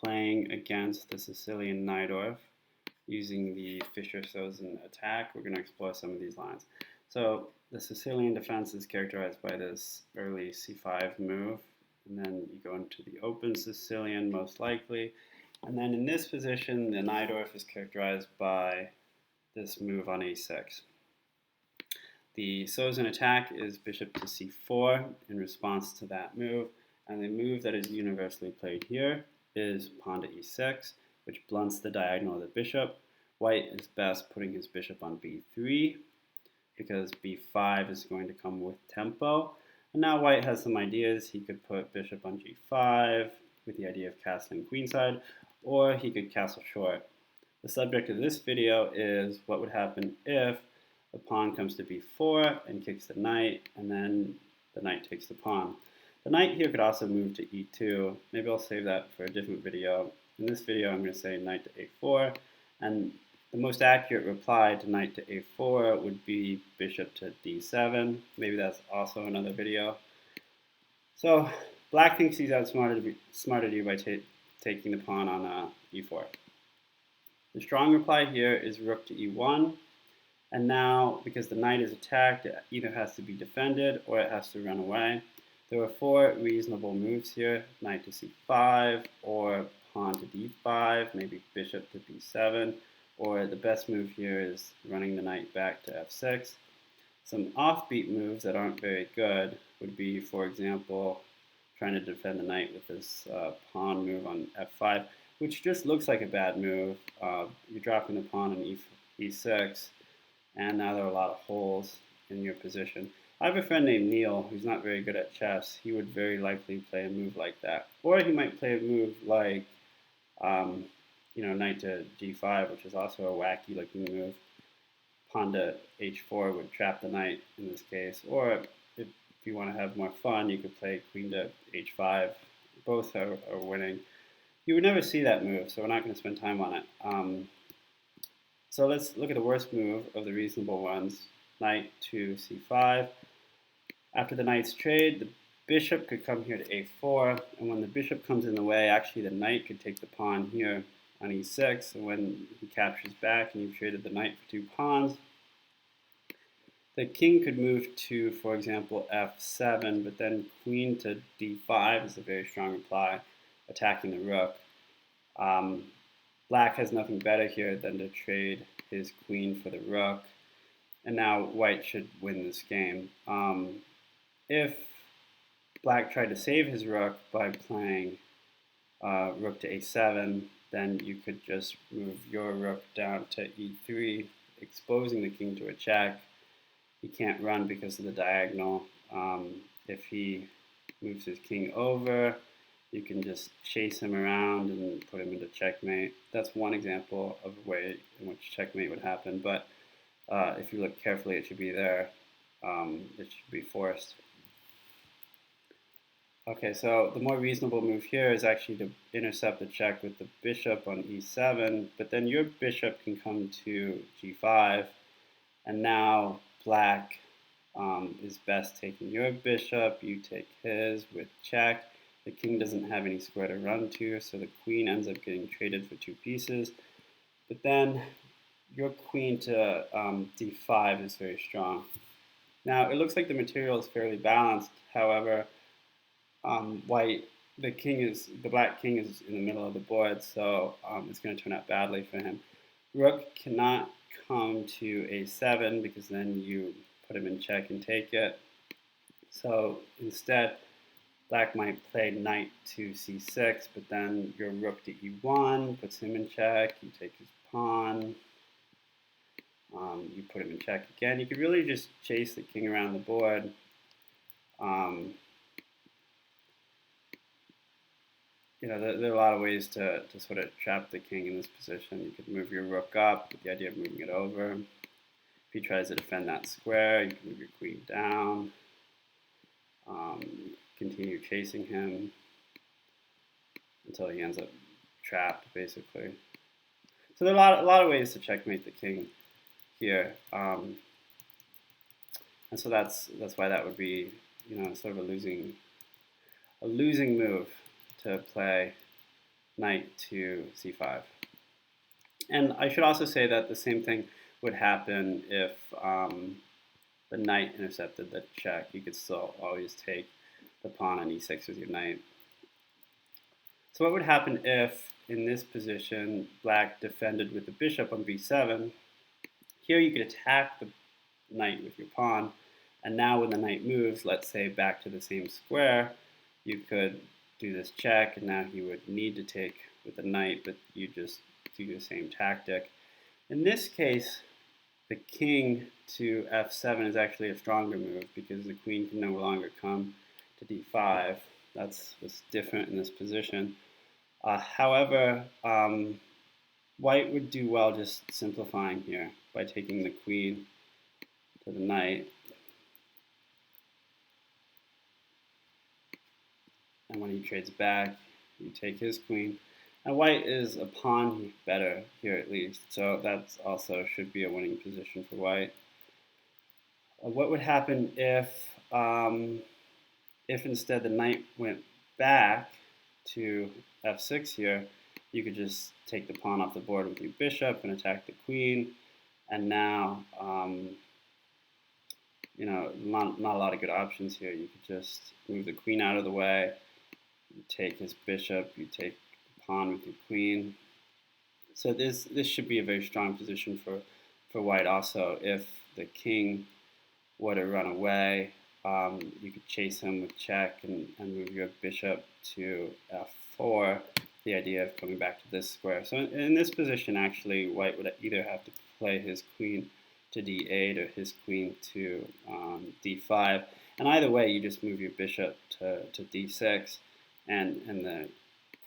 playing against the Sicilian Najdorf using the Fischer-Sozin attack. We're going to explore some of these lines. So the Sicilian defense is characterized by this early c5 move, and then you go into the open Sicilian most likely. And then in this position, the Najdorf is characterized by this move on a6. The Sozin attack is bishop to c4 in response to that move, and the move that is universally played here is pawn to e6, which blunts the diagonal of the bishop. White is best putting his bishop on b3 because b5 is going to come with tempo. And now white has some ideas. He could put bishop on g5 with the idea of castling queenside, or he could castle short. The subject of this video is what would happen if the pawn comes to b4 and kicks the knight, and then the knight takes the pawn. The knight here could also move to e2. Maybe I'll save that for a different video. In this video, I'm going to say knight to a4, and the most accurate reply to knight to a4 would be bishop to d7. Maybe that's also another video. So black thinks he's outsmarted you by taking the pawn on e4. The strong reply here is rook to e1. And now, because the knight is attacked, it either has to be defended or it has to run away. There are four reasonable moves here: knight to c5, or pawn to d5, maybe bishop to b7, or the best move here is running the knight back to f6. Some offbeat moves that aren't very good would be, for example, trying to defend the knight with this pawn move on f5, which just looks like a bad move. You're dropping the pawn on e6, and now there are a lot of holes in your position. I have a friend named Neil who's not very good at chess. He would very likely play a move like that. Or he might play a move like, knight to g5, which is also a wacky looking move. Pawn to h4 would trap the knight in this case. Or if you want to have more fun, you could play queen to h5. Both are winning. You would never see that move, so we're not going to spend time on it. So let's look at the worst move of the reasonable ones, knight to c5. After the knight's trade, the bishop could come here to a4, and when the bishop comes in the way, actually the knight could take the pawn here on e6, and when he captures back and you've traded the knight for two pawns, the king could move to, for example, f7, but then queen to d5 is a very strong reply, attacking the rook. Black has nothing better here than to trade his queen for the rook, and now white should win this game. If black tried to save his rook by playing rook to a7, then you could just move your rook down to e3, exposing the king to a check. He can't run because of the diagonal. If he moves his king over, you can just chase him around and put him into checkmate. That's one example of a way in which checkmate would happen, but if you look carefully, it should be there. It should be forced. Okay, so the more reasonable move here is actually to intercept the check with the bishop on e7, but then your bishop can come to g5, and now black is best taking your bishop, you take his with check. The king doesn't have any square to run to, so the queen ends up getting traded for two pieces. But then your queen to d5 is very strong. Now, it looks like the material is fairly balanced. However, the black king is in the middle of the board, so it's going to turn out badly for him. Rook cannot come to a7 because then you put him in check and take it. So instead, black might play knight to c6, but then your rook to e1 puts him in check. You take his pawn. You put him in check again. You could really just chase the king around the board. There are a lot of ways to sort of trap the king in this position. You could move your rook up with the idea of moving it over. If he tries to defend that square, you can move your queen down. Continue chasing him until he ends up trapped, basically. So there are a lot of ways to checkmate the king here, and so that's why that would be sort of a losing move to play knight to c5. And I should also say that the same thing would happen if the knight intercepted the check. You could still always take the pawn on e6 with your knight. So what would happen if, in this position, black defended with the bishop on b7? Here you could attack the knight with your pawn, and now when the knight moves, let's say back to the same square, you could do this check, and now he would need to take with the knight, but you just do the same tactic. In this case, the king to f7 is actually a stronger move because the queen can no longer come to d5. That's what's different in this position. However, white would do well just simplifying here by taking the queen to the knight. And when he trades back, you take his queen. And white is a pawn better here at least, so that also should be a winning position for white. What would happen if instead the knight went back to f6 here? You could just take the pawn off the board with your bishop and attack the queen, and now not a lot of good options here. You could just move the queen out of the way, you take his bishop, you take the pawn with your queen. So this should be a very strong position for white also. If the king were to run away, you could chase him with check and move your bishop to f4, the idea of coming back to this square. So in this position, actually, white would either have to play his queen to d8 or his queen to d5. And either way, you just move your bishop to d6, and the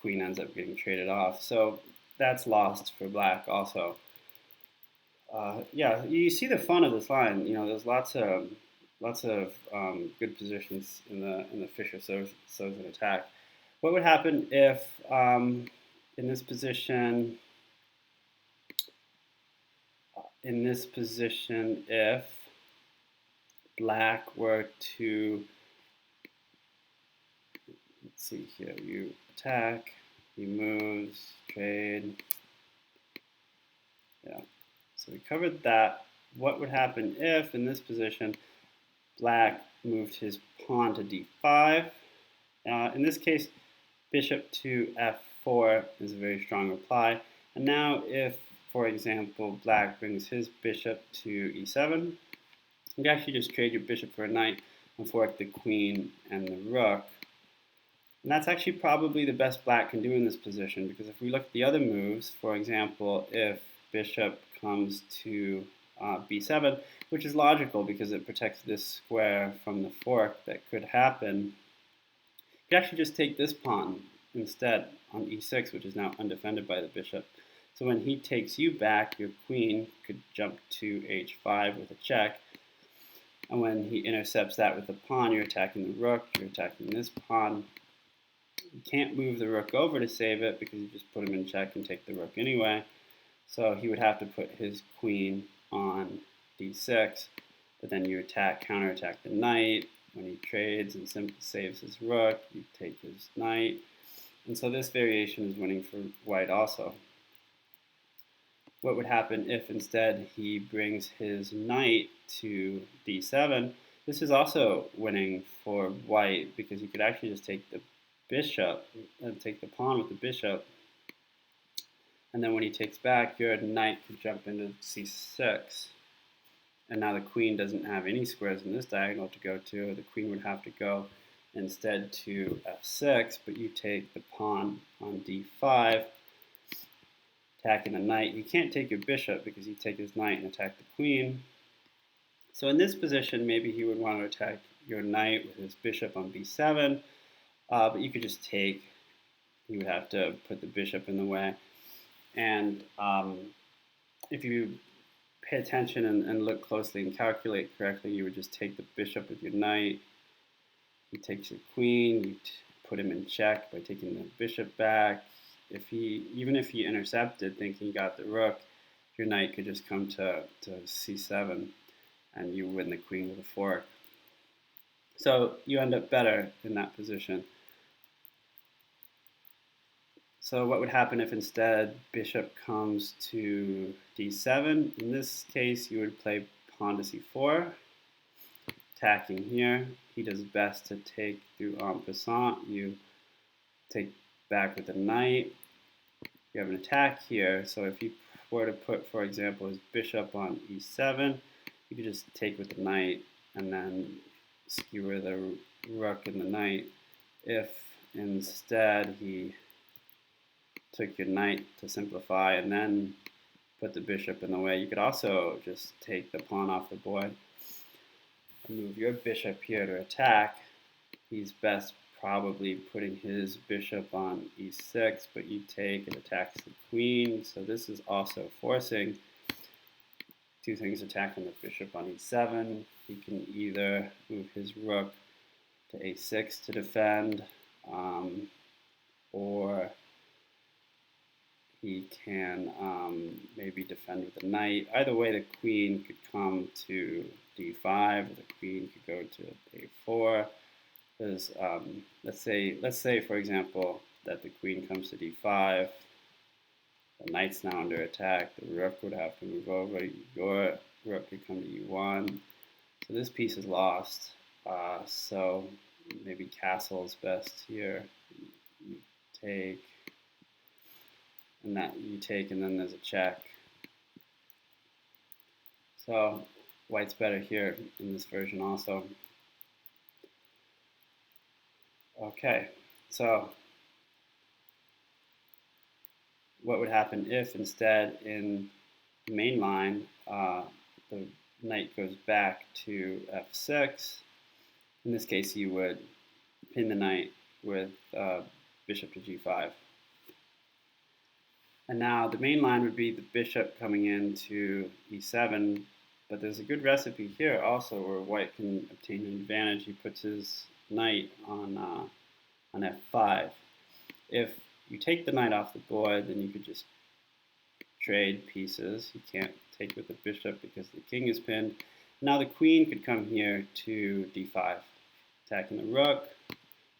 queen ends up getting traded off. So that's lost for black also. Yeah, you see the fun of this line. There's lots of good positions in the Fischer-Sozin attack. What would happen if, in this position, if black were to, let's see here, you attack, he moves, trade. Yeah, so we covered that. What would happen if, in this position, black moved his pawn to d5? In this case, bishop to f4 is a very strong reply. And now if, for example, black brings his bishop to e7, you can actually just trade your bishop for a knight and fork the queen and the rook. And that's actually probably the best black can do in this position, because if we look at the other moves, for example, if bishop comes to b7, which is logical because it protects this square from the fork that could happen, you can actually just take this pawn instead on e6, which is now undefended by the bishop. So when he takes you back, your queen could jump to h5 with a check. And when he intercepts that with the pawn, you're attacking the rook, you're attacking this pawn. You can't move the rook over to save it because you just put him in check and take the rook anyway. So he would have to put his queen on d6, but then you counterattack the knight. When he trades and saves his rook, you take his knight. And so this variation is winning for white also. What would happen if instead he brings his knight to d7? This is also winning for white because you could actually just take the bishop and take the pawn with the bishop. And then when he takes back, your knight could jump into c6. And now the queen doesn't have any squares in this diagonal to go to. The queen would have to go instead to f6, but you take the pawn on d5, attacking the knight. You can't take your bishop because you take his knight and attack the queen. So in this position, maybe he would want to attack your knight with his bishop on b7, but you could just take. You would have to put the bishop in the way. And if you pay attention and look closely and calculate correctly, you would just take the bishop with your knight. He takes your queen. You put him in check by taking the bishop back. Even if he intercepted, thinking he got the rook, your knight could just come to c7, and you win the queen with a fork. So you end up better in that position. So what would happen if instead bishop comes to d7? In this case, you would play pawn to c4, attacking here. He does best to take through en passant. You take back with the knight. You have an attack here, so if you were to put, for example, his bishop on e7, you could just take with the knight and then skewer the rook and the knight. If instead he took your knight to simplify and then put the bishop in the way, you could also just take the pawn off the board and move your bishop here to attack. He's best probably putting his bishop on e6, but you take, it attacks the queen, so this is also forcing two things, attacking the bishop on e7. He can either move his rook to a6 to defend, or he can maybe defend with the knight. Either way, the queen could come to d5, or the queen could go to a4. Because let's say for example that the queen comes to d5, the knight's now under attack, the rook would have to move over, your rook could come to e1, so this piece is lost. So maybe castle is best here. You take, and then there's a check. So white's better here in this version also. Okay, so what would happen if instead in the main line the knight goes back to f6? In this case, you would pin the knight with bishop to g5. And now the main line would be the bishop coming into e7, but there's a good recipe here also where white can obtain an advantage. He puts his knight on f5. If you take the knight off the board, then you could just trade pieces. You can't take with the bishop because the king is pinned. Now the queen could come here to d5, attacking the rook.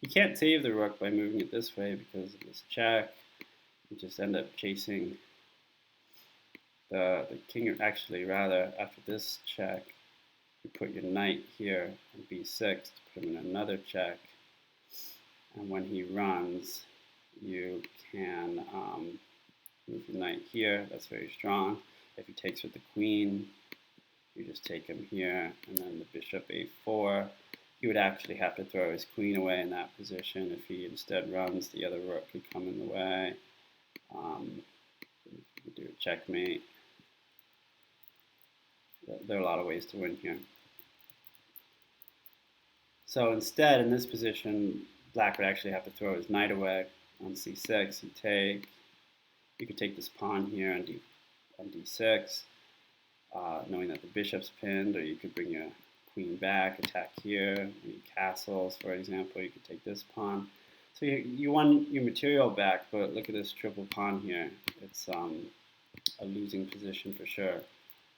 You can't save the rook by moving it this way because of this check. You just end up chasing the king. Actually, rather, after this check, you put your knight here on b6 to put him in another check. And when he runs, you can move the knight here. That's very strong. If he takes with the queen, you just take him here, and then the bishop a4. He would actually have to throw his queen away in that position. If he instead runs, the other rook could come in the way. You do a checkmate. There are a lot of ways to win here. So instead, in this position, black would actually have to throw his knight away on c6. You take. You could take this pawn here on d6, knowing that the bishop's pinned, or you could bring your queen back, attack here, any castles, for example. You could take this pawn. So you won your material back, but look at this triple pawn here. It's a losing position for sure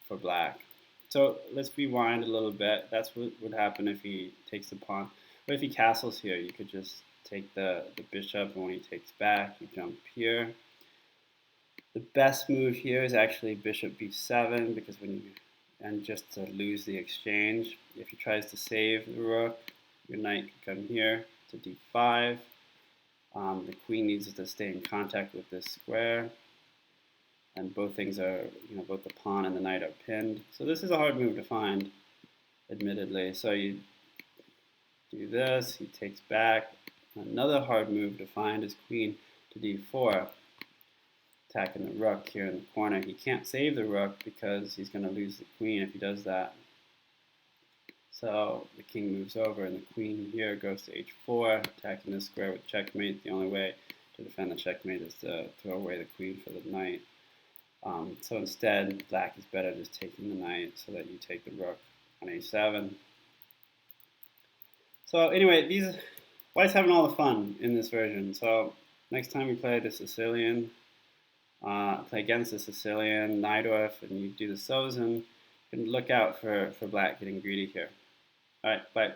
for black. So let's rewind a little bit. That's what would happen if he takes the pawn. But if he castles here, you could just take the bishop, and when he takes back, you jump here. The best move here is actually bishop b7, because and just to lose the exchange. If he tries to save the rook, your knight can come here to d5. The queen needs to stay in contact with this square, and both things are, both the pawn and the knight are pinned. So this is a hard move to find, admittedly. So you do this, he takes back. Another hard move to find is queen to d4, attacking the rook here in the corner. He can't save the rook because he's going to lose the queen if he does that. So the king moves over, and the queen here goes to h4, attacking this square with checkmate. The only way to defend the checkmate is to throw away the queen for the knight. So instead, black is better just taking the knight so that you take the rook on a7. So anyway, white's having all the fun in this version. So next time we play the Sicilian, play against the Sicilian Najdorf, and you do the Sozin, you can look out for black getting greedy here. All right, bye.